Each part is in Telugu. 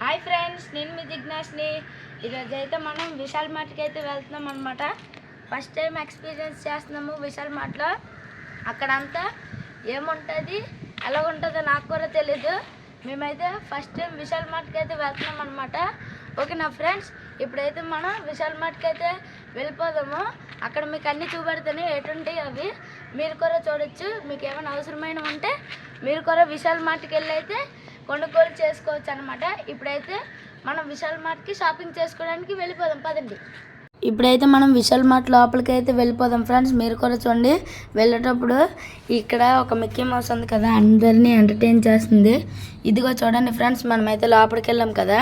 హాయ్ ఫ్రెండ్స్, నేను మీ జిజ్ఞాస్ని. ఈరోజు అయితే మనం విశాల్ మార్ట్కి అయితే వెళ్తున్నాం అనమాట. ఫస్ట్ టైం ఎక్స్పీరియన్స్ చేస్తున్నాము విశాల్ మార్ట్లో. అక్కడంతా ఏముంటుంది, ఎలా ఉంటుందో నాకు కూడా తెలీదు. మేమైతే ఫస్ట్ టైం విశాల్ మార్ట్కి అయితే వెళ్తున్నాం అనమాట. ఓకేనా ఫ్రెండ్స్, ఇప్పుడైతే మనం విశాల్ మార్ట్కి అయితే వెళ్ళిపోదాము. అక్కడ మీకు అన్నీ చూపెడతాను, ఎటుంటాయి అవి మీరు కూడా చూడొచ్చు. మీకు ఏమైనా అవసరమైన ఉంటే మీరు కూడా విశాల్ మార్ట్కి వెళ్ళి అయితే కొనుగోలు చేసుకోవచ్చు అనమాట. ఇప్పుడైతే మనం విశాల్ మార్ట్కి షాపింగ్ చేసుకోవడానికి వెళ్ళిపోదాం, పదండి. ఇప్పుడైతే మనం విశాల్ మార్ట్ లోపలికి అయితే వెళ్ళిపోదాం ఫ్రెండ్స్. మీరు కూడా చూడండి, వెళ్ళేటప్పుడు ఇక్కడ ఒక మిక్కీ మౌస్ ఉంది కదా, అందరినీ ఎంటర్టైన్ చేస్తుంది. ఇదిగో చూడండి ఫ్రెండ్స్, మనమైతే లోపలికి వెళ్ళాం కదా.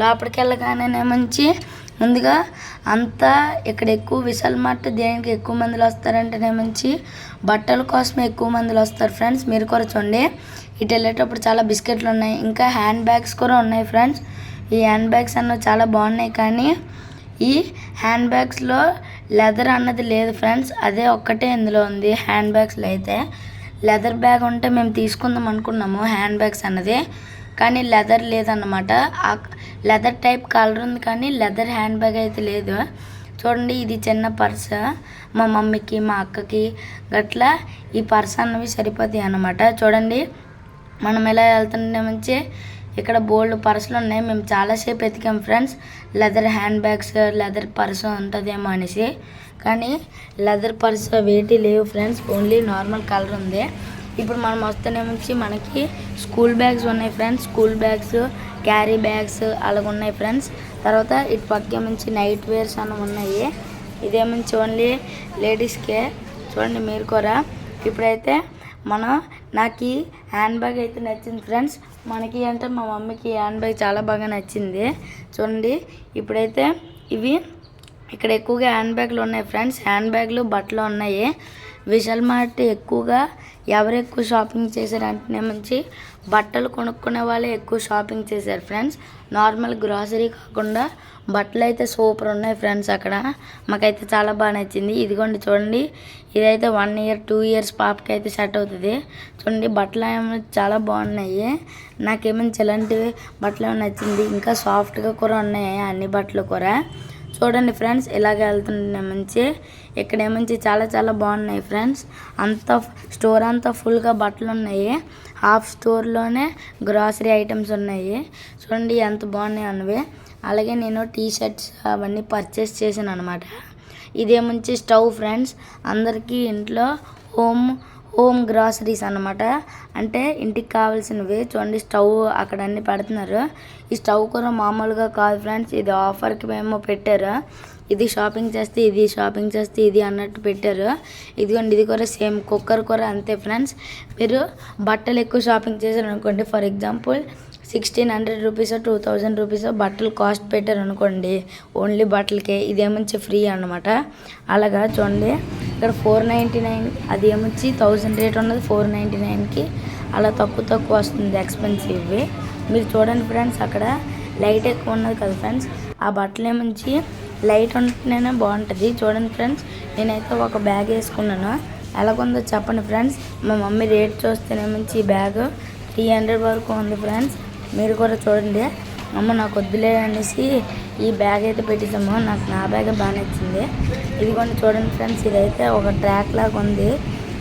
లోపలికి వెళ్ళగానే మంచి ముందుగా అంతా ఇక్కడ ఎక్కువ విశాల్ మార్ట్ దేనికి ఎక్కువ మందిలో వస్తారంటేనే మంచి బట్టల కోసమే ఎక్కువ మందిలో వస్తారు ఫ్రెండ్స్. మీరు కూడా చూడండి, ఇటు వెళ్ళేటప్పుడు చాలా బిస్కెట్లు ఉన్నాయి, ఇంకా హ్యాండ్ బ్యాగ్స్ కూడా ఉన్నాయి ఫ్రెండ్స్. ఈ హ్యాండ్ బ్యాగ్స్ అన్నవి చాలా బాగున్నాయి, కానీ ఈ హ్యాండ్ బ్యాగ్స్లో లెదర్ అన్నది లేదు ఫ్రెండ్స్. అదే ఒక్కటే ఇందులో ఉంది. హ్యాండ్ బ్యాగ్స్లో అయితే లెదర్ బ్యాగ్ ఉంటే మేము తీసుకుందాం అనుకున్నాము హ్యాండ్ బ్యాగ్స్ అన్నది, కానీ లెదర్ లేదన్నమాట. ఆ లెదర్ టైప్ కలర్ ఉంది, కానీ లెదర్ హ్యాండ్ బ్యాగ్ అయితే లేదు. చూడండి, ఇది చిన్న పర్స్ మా మమ్మీకి మా అక్కకి గట్లా ఈ పర్స్ అన్నవి సరిపోతాయి అన్నమాట. చూడండి, మనం ఎలా వెళ్తుంటే మంచి ఇక్కడ బోల్డ్ పర్సులు ఉన్నాయి. మేము చాలాసేపు ఎతికాం friends, leather hand bags leather purse ఉంటుందేమో అనేసి, కానీ లెదర్ పర్స్ వేటి లేవు ఫ్రెండ్స్, ఓన్లీ నార్మల్ కలర్ ఉంది. ఇప్పుడు మనం వస్తేనే నుంచి మనకి స్కూల్ బ్యాగ్స్ ఉన్నాయి friends. School bags, carry bags అలాగ ఉన్నాయి ఫ్రెండ్స్. తర్వాత ఇటు పక్క నుంచి నైట్ వేర్స్ అన్న ఉన్నాయి. ఇదేమంచి ఓన్లీ లేడీస్కే. చూడండి మీరు కూడా. ఇప్పుడైతే నాకు ఈ హ్యాండ్ బ్యాగ్ అయితే నచ్చింది ఫ్రెండ్స్. మనకి అంటే మా మమ్మీకి హ్యాండ్ బ్యాగ్ చాలా బాగా నచ్చింది. చూడండి, ఇప్పుడైతే ఇవి ఇక్కడ ఎక్కువగా హ్యాండ్ బ్యాగ్లు ఉన్నాయి ఫ్రెండ్స్. హ్యాండ్ బ్యాగ్లు బట్టలు ఉన్నాయి. విశాల్ మార్ట్ ఎక్కువగా ఎవరు ఎక్కువ షాపింగ్ చేశారంటే మంచి బట్టలు కొనుక్కునే వాళ్ళే ఎక్కువ షాపింగ్ చేశారు ఫ్రెండ్స్. నార్మల్ గ్రాసరీ కాకుండా బట్టలు అయితే సూపర్ ఉన్నాయి ఫ్రెండ్స్. అక్కడ మాకైతే చాలా బాగా నచ్చింది. ఇదిగోండి చూడండి, ఇదైతే 1 year 2 years పాపకి అయితే సెట్ అవుతుంది. చూడండి, బట్టలు ఏమో చాలా బాగున్నాయి. నాకేమో ఇలాంటివి బట్టలు ఏమో నచ్చింది. ఇంకా సాఫ్ట్గా కూడా ఉన్నాయి అన్ని బట్టలు కూడా. చూడండి ఫ్రెండ్స్, ఇలాగ వెళ్తుండే మంచి ఇక్కడేమంచి చాలా చాలా బాగున్నాయి ఫ్రెండ్స్. అంతా స్టోర్ అంతా ఫుల్గా బట్టలు ఉన్నాయి. హాఫ్ స్టోర్లోనే గ్రాసరీ ఐటమ్స్ ఉన్నాయి. చూడండి ఎంత బాగున్నాయి అన్నవి. అలాగే నేను టీ షర్ట్స్ అవన్నీ పర్చేస్ చేశాను అనమాట. ఇదేమంచి స్టవ్ ఫ్రెండ్స్, అందరికీ ఇంట్లో హోమ్ గ్రాసరీస్ అన్నమాట. అంటే ఇంటికి కావాల్సినవి. చూడండి, స్టవ్ అక్కడ అన్నీ పెడుతున్నారు. ఈ స్టవ్ కూడా మామూలుగా కాదు ఫ్రెండ్స్, ఇది ఆఫర్కి మేము పెట్టారు. ఇది షాపింగ్ చేస్తే ఇది, షాపింగ్ చేస్తే ఇది అన్నట్టు పెట్టారు. ఇదిగోండి, ఇది కూడా సేమ్. కుక్కర్ కూడా అంతే ఫ్రెండ్స్. మీరు బట్టలు ఎక్కువ షాపింగ్ చేశారు అనుకోండి, ఫర్ ఎగ్జాంపుల్ 1600 రూపీస్ 2000 రూపీస్ బట్టలు కాస్ట్ పెట్టారు అనుకోండి, ఓన్లీ బట్టలకే, ఇదేమంచి ఫ్రీ అనమాట. అలాగా చూడండి, ఇక్కడ 499, అది ఏమొచ్చి 1000 రేట్ ఉన్నది 499కి అలా తక్కువ వస్తుంది ఎక్స్పెన్సివ్. మీరు చూడండి ఫ్రెండ్స్, అక్కడ లైట్ ఎక్కువ ఉన్నది కదా ఫ్రెండ్స్, ఆ బట్టలు ఏమొచ్చి లైట్ ఉంటేనే బాగుంటుంది. చూడండి ఫ్రెండ్స్, నేనైతే ఒక బ్యాగ్ వేసుకున్నాను. ఎలాగుందో చెప్పండి ఫ్రెండ్స్. మా మమ్మీ రేట్ చూస్తేనేమంచి ఈ బ్యాగ్ 300 వరకు ఉంది ఫ్రెండ్స్. మీరు కూడా చూడండి. అమ్మ నాకు వద్దులే అనేసి ఈ బ్యాగ్ అయితే పెట్టేసాము. నాకు నా బ్యాగ్ బాగా నచ్చింది. ఇదిగోండి చూడండి ఫ్రెండ్స్, ఇదైతే ఒక ట్రాక్ లాగా ఉంది.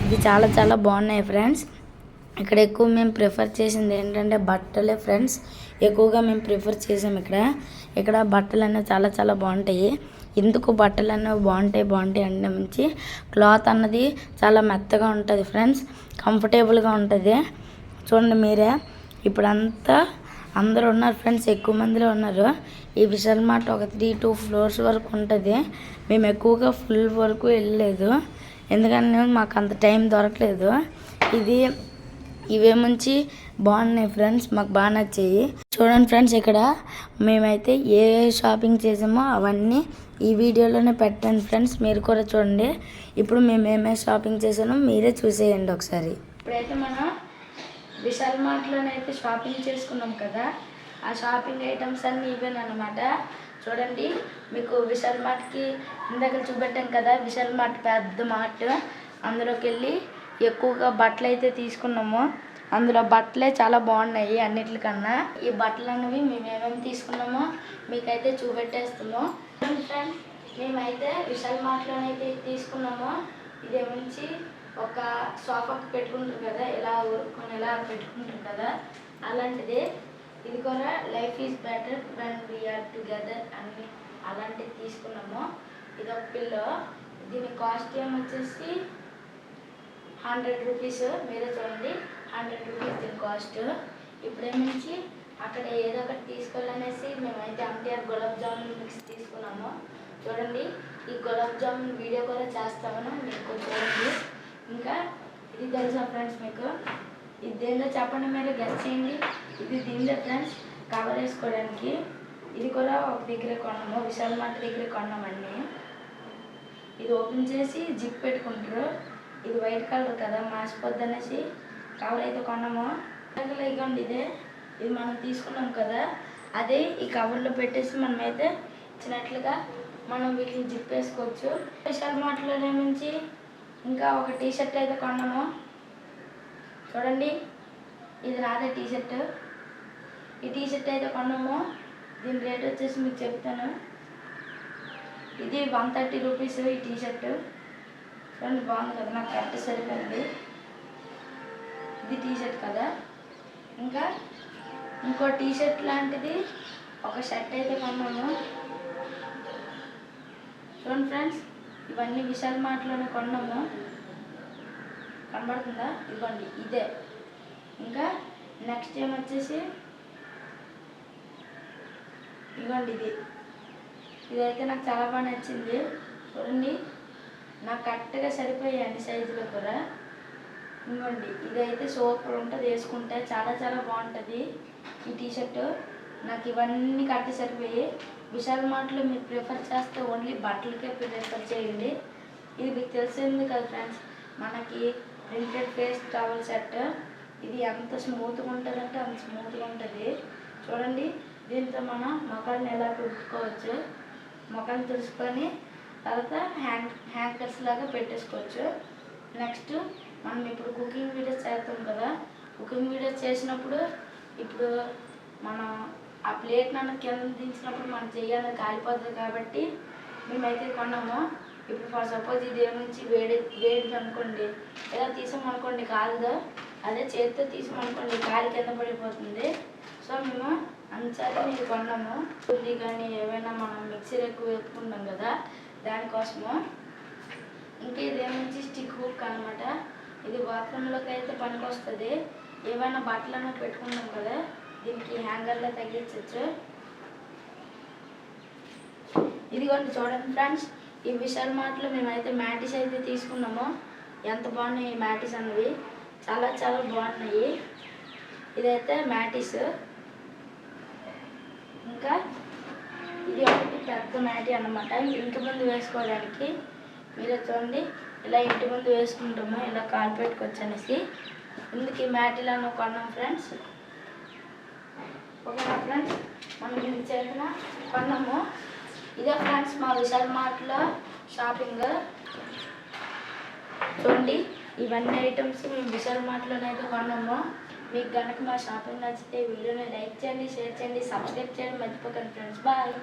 ఇది చాలా చాలా బాగున్నాయి ఫ్రెండ్స్. ఇక్కడ ఎక్కువ మేము ప్రిఫర్ చేసింది ఏంటంటే బట్టలే ఫ్రెండ్స్. ఎక్కువగా మేము ప్రిఫర్ చేసాము ఇక్కడ బట్టలు అనేవి చాలా చాలా బాగుంటాయి. ఎందుకు బట్టలు అనేవి బాగుంటాయి అంటే మంచి క్లాత్ అన్నది చాలా మెత్తగా ఉంటుంది ఫ్రెండ్స్, కంఫర్టబుల్గా ఉంటుంది. చూడండి మీరే, ఇప్పుడంతా అందరూ ఉన్నారు ఫ్రెండ్స్, ఎక్కువ మందిలో ఉన్నారు. ఈ విశాల్ మార్ట్ ఒక 3-2 floors వరకు ఉంటుంది. మేము ఎక్కువగా ఫుల్ వరకు వెళ్ళలేదు, ఎందుకంటే మాకు అంత టైం దొరకలేదు. ఇవేమంచి బాగున్నాయి ఫ్రెండ్స్, మాకు బాగా నచ్చాయి. చూడండి ఫ్రెండ్స్, ఇక్కడ మేమైతే ఏ షాపింగ్ చేసామో అవన్నీ ఈ వీడియోలోనే పెట్టండి ఫ్రెండ్స్. మీరు కూడా చూడండి. ఇప్పుడు మేము ఏమేమి షాపింగ్ చేసామో మీరే చూసేయండి ఒకసారి. ఇప్పుడైతే మనం విశాల్ మార్ట్లోనైతే షాపింగ్ చేసుకున్నాం కదా, ఆ షాపింగ్ ఐటమ్స్ అన్నీ ఇవేనమాట. చూడండి, మీకు విశాల్ మార్ట్కి ఇందాక చూపెట్టాం కదా, విశాల్ మార్ట్ పెద్ద మార్ట్. అందులోకి వెళ్ళి ఎక్కువగా బట్టలు అయితే తీసుకున్నాము. అందులో బట్టలే చాలా బాగున్నాయి అన్నిటికన్నా. ఈ బట్టలు అనేవి మేము ఏమేమి తీసుకున్నామో మీకైతే చూపెట్టేస్తాము. ఫ్రెండ్స్, మేమైతే విశాల్ మార్ట్లోనైతే తీసుకున్నామో ఇదే నుంచి ఒక సోఫాకి పెట్టుకుంటారు కదా, ఇలా ఊరుకొని ఇలా పెట్టుకుంటారు కదా, అలాంటిది. ఇది కూడా life is better when we are together అని అలాంటిది తీసుకున్నాము. ఇది ఒక పిల్లో. దీని కాస్ట్ ఏమొచ్చేసి 100 రూపీస్. మీరే చూడండి, 100 రూపీస్ దీని కాస్ట్. ఇప్పుడేమించి అక్కడ ఏదో ఒకటి తీసుకోవాలనేసి మేమైతే MTR గులాబ్ జామున్ మిక్స్ తీసుకున్నాము. చూడండి, ఈ గులాబ్ జామున్ వీడియో కూడా చేస్తామని మీకు చూడండి. ఇంకా ఇది తెలుసా ఫ్రెండ్స్ మీకు? ఇది దేందో చెప్పండి, మీరు గెస్ చేయండి. ఇది దీంట్లో ఫ్రెండ్స్ కవర్ వేసుకోవడానికి. ఇది కూడా ఒక దగ్గర కొన్నాము, విశాల్ మార్ట్ దగ్గర కొన్నామండి. ఇది ఓపెన్ చేసి జిప్ పెట్టుకుంటారు. ఇది వైట్ కలర్ కదా, మాసిపోద్ది అనేసి కవర్ అయితే కొన్నాము. ఇదిగోండి, ఇది మనం తీసుకున్నాం కదా, అదే ఈ కవర్లో పెట్టేసి మనమైతే ఇచ్చినట్లుగా మనం వీటిని జిప్ వేసుకోవచ్చు. విశాల్ మార్ట్లో నుంచి ఇంకా ఒక టీషర్ట్ అయితే కొన్నాము. చూడండి, ఇది నాదే టీషర్ట్. ఈ టీషర్ట్ అయితే కొన్నాము. దీని రేట్ వచ్చేసి మీకు చెప్తాను. ఇది 130 రూపీస్ ఈ టీషర్ట్. చూడండి, బాగుంది కదా, నాకు కరెక్ట్ సరిపోయింది. ఇది టీషర్ట్ కదా. ఇంకా ఇంకో టీషర్ట్ లాంటిది ఒక షర్ట్ అయితే కొన్నాము. చూడండి ఫ్రెండ్స్, ఇవన్నీ విశాల్ మార్ట్లోనే కొన్నాము. కనబడుతుందా? ఇదిగోండి, ఇదే. ఇంకా నెక్స్ట్ ఏమొచ్చేసి ఇదిగోండి, ఇదైతే నాకు చాలా బాగా నచ్చింది. చూడండి, నాకు కరెక్ట్గా సరిపోయాయి అన్ని సైజులో కూడా. ఇదిగోండి, ఇదైతే సూపర్ ఉంటుంది, వేసుకుంటే చాలా చాలా బాగుంటుంది ఈ టీషర్టు. నాకు ఇవన్నీ కరెక్ట్ సరిపోయి. విశాల్ మార్ట్లో మీరు ప్రిఫర్ చేస్తే ఓన్లీ బట్టలకే ప్రిఫర్ చేయండి. ఇది మీకు తెలిసింది కదా ఫ్రెండ్స్, మనకి ప్రింటెడ్ ఫేస్ టవల్ సెట్. ఇది ఎంత స్మూత్గా ఉంటుందంటే అంత స్మూత్గా ఉంటుంది. చూడండి, దీంతో మనం మొఖాన్ని ఎలా తుడుచుకోవచ్చు, మొఖాన్ని తుడుచుకొని తర్వాత హ్యాంకర్స్ లాగా పెట్టేసుకోవచ్చు. నెక్స్ట్ మనం ఇప్పుడు కుకింగ్ వీడియోస్ చేస్తాం కదా, కుకింగ్ వీడియోస్ చేసినప్పుడు ఇప్పుడు మనం ఆ ప్లేట్ నన్ను కింద దించినప్పుడు మనం చెయ్యాలని కాలిపోతుంది కాబట్టి మేమైతే కొన్నాము. ఇప్పుడు ఫర్ సపోజ్ ఇది ఏముంచి వేడిది అనుకోండి, ఇలా తీసామనుకోండి కాలుదో, అదే చేతితో తీసామనుకోండి కాలి కింద పడిపోతుంది. సో మేము అంచాలి ఇది కొన్నాము. ఉల్లి కానీ ఏమైనా మనం మిక్సర్ ఎక్కువ వేసుకుంటాం కదా, దానికోసము. ఇంకా ఇదేమించి స్టిక్ హుక్ అనమాట. ఇది బాత్రూంలోకి అయితే పనికి వస్తుంది. ఏమైనా బట్టలను పెట్టుకుంటాం కదా, దీనికి హ్యాంగర్లో తగ్గించవచ్చు. ఇదిగోండి చూడండి ఫ్రెండ్స్, ఈ విశాల్ మార్ట్లో మేమైతే మ్యాటిస్ అయితే తీసుకున్నాము. ఎంత బాగున్నాయి ఈ మ్యాటిస్ అనేవి, చాలా చాలా బాగున్నాయి. ఇదైతే మ్యాటిస్. ఇంకా ఇది ఒకటి పెద్ద మ్యాటి అన్నమాట, ఇంటి ముందు వేసుకోవడానికి. మీరే చూడండి, ఇలా ఇంటి ముందు వేసుకుంటాము, ఇలా కాలు పెట్టుకోవచ్చు అనేసి ఇందుకు ఈ మ్యాటిలను కొన్నాం ఫ్రెండ్స్. ఓకేనా ఫ్రెండ్స్, మనం ఇంటి చేసిన కొన్నాము. ఇదే ఫ్రెండ్స్ మా విశాల్ మార్ట్లో షాపింగ్. చూడండి, ఇవన్నీ ఐటమ్స్ మేము విశాల్ మార్ట్లోనైతే కొన్నాము. మీకు కనుక మా షాపింగ్ నచ్చితే వీడియోని లైక్ చేయండి, షేర్ చేయండి, సబ్స్క్రైబ్ చేయండి మర్చిపోకండి ఫ్రెండ్స్. బాయ్.